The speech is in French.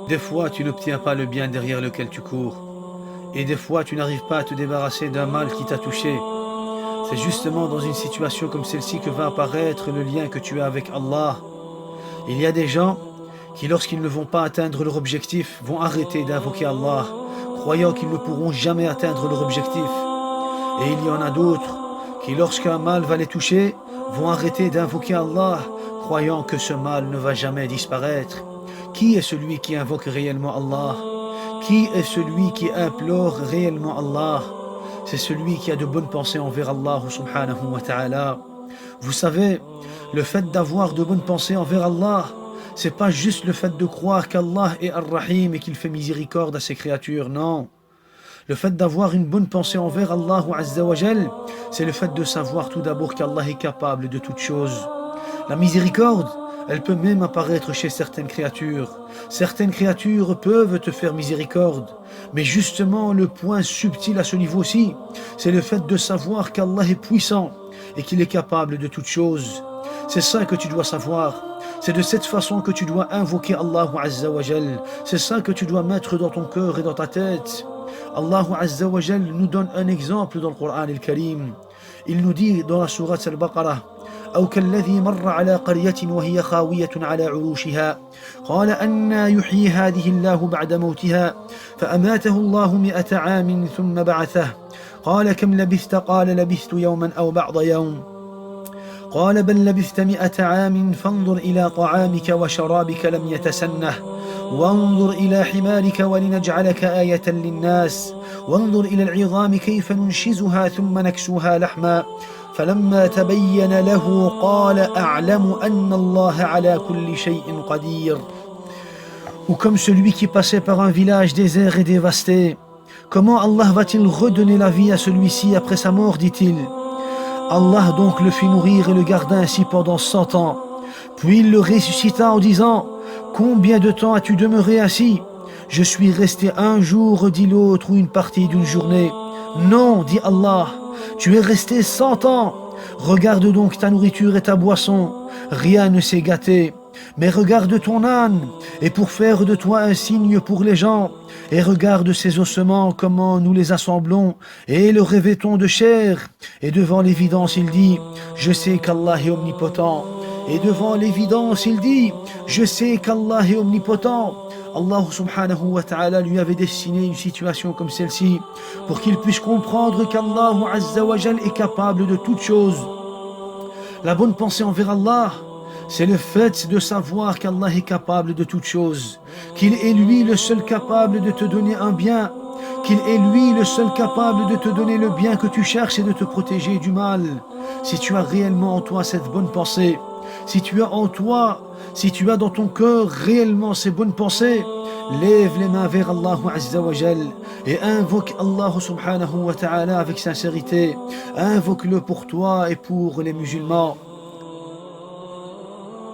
Des fois, tu n'obtiens pas le bien derrière lequel tu cours. Et des fois, tu n'arrives pas à te débarrasser d'un mal qui t'a touché. C'est justement dans une situation comme celle-ci que va apparaître le lien que tu as avec Allah. Il y a des gens qui, lorsqu'ils ne vont pas atteindre leur objectif, vont arrêter d'invoquer Allah, croyant qu'ils ne pourront jamais atteindre leur objectif. Et il y en a d'autres qui, lorsqu'un mal va les toucher, vont arrêter d'invoquer Allah, croyant que ce mal ne va jamais disparaître. Qui est celui qui invoque réellement Allah? Qui est celui qui implore réellement Allah? C'est celui qui a de bonnes pensées envers Allah subhanahu wa ta'ala. Vous savez, le fait d'avoir de bonnes pensées envers Allah, c'est pas juste le fait de croire qu'Allah est Ar-Rahim et qu'il fait miséricorde à ses créatures, non. Le fait d'avoir une bonne pensée envers Allah Azza wa Jal, c'est le fait de savoir tout d'abord qu'Allah est capable de toutes choses. La miséricorde, elle peut même apparaître chez certaines créatures. Certaines créatures peuvent te faire miséricorde. Mais justement, le point subtil à ce niveau-ci, c'est le fait de savoir qu'Allah est puissant et qu'il est capable de toutes choses. C'est ça que tu dois savoir. C'est de cette façon que tu dois invoquer Allah Azza wa Jal. C'est ça que tu dois mettre dans ton cœur et dans ta tête. Allah Azza wa Jal nous donne un exemple dans le Coran al-Karim. Il nous dit dans la sourate Al-Baqarah: أو كالذي مر على قرية وهي خاوية على عروشها قال أنى يحيي هذه الله بعد موتها فأماته الله 100 عام ثم بعثه قال كم لبثت قال لبثت يوما أو بعض يوم قال بل لبثت 100 عام فانظر إلى طعامك وشرابك لم يتسنه وانظر إلى حمارك ولنجعلك آية للناس وانظر إلى العظام كيف ننشزها ثم نكسوها لحما فلما تبين له قال أعلم أن الله على كل شيء قدير. Ou comme celui qui passait par un village désert et dévasté. Comment Allah va-t-il redonner la vie à celui-ci après sa mort, dit-il. Allah donc le fit nourrir et le garda ainsi pendant 100 ans. Puis il le ressuscita en disant: Combien de temps as-tu demeuré assis? Je suis resté un jour, dit l'autre, ou une partie d'une journée. Non, dit Allah, tu es resté 100 ans. Regarde donc ta nourriture et ta boisson. Rien ne s'est gâté. Mais regarde ton âne, et pour faire de toi un signe pour les gens, et regarde ses ossements, comment nous les assemblons, et le revêtons de chair. Et devant l'évidence, il dit: Je sais qu'Allah est omnipotent. Et devant l'évidence, il dit: Je sais qu'Allah est omnipotent. Allah subhanahu wa ta'ala lui avait destiné une situation comme celle-ci pour qu'il puisse comprendre qu'Allah azza wa jal est capable de toutes choses. La bonne pensée envers Allah, c'est le fait de savoir qu'Allah est capable de toutes choses, qu'il est lui le seul capable de te donner un bien, qu'il est lui le seul capable de te donner le bien que tu cherches et de te protéger du mal. Si tu as réellement en toi cette bonne pensée, si tu as en toi, si tu as dans ton cœur réellement ces bonnes pensées, lève les mains vers Allah Azza wa Jal et invoque Allah subhanahu wa ta'ala avec sincérité. Invoque-le pour toi et pour les musulmans.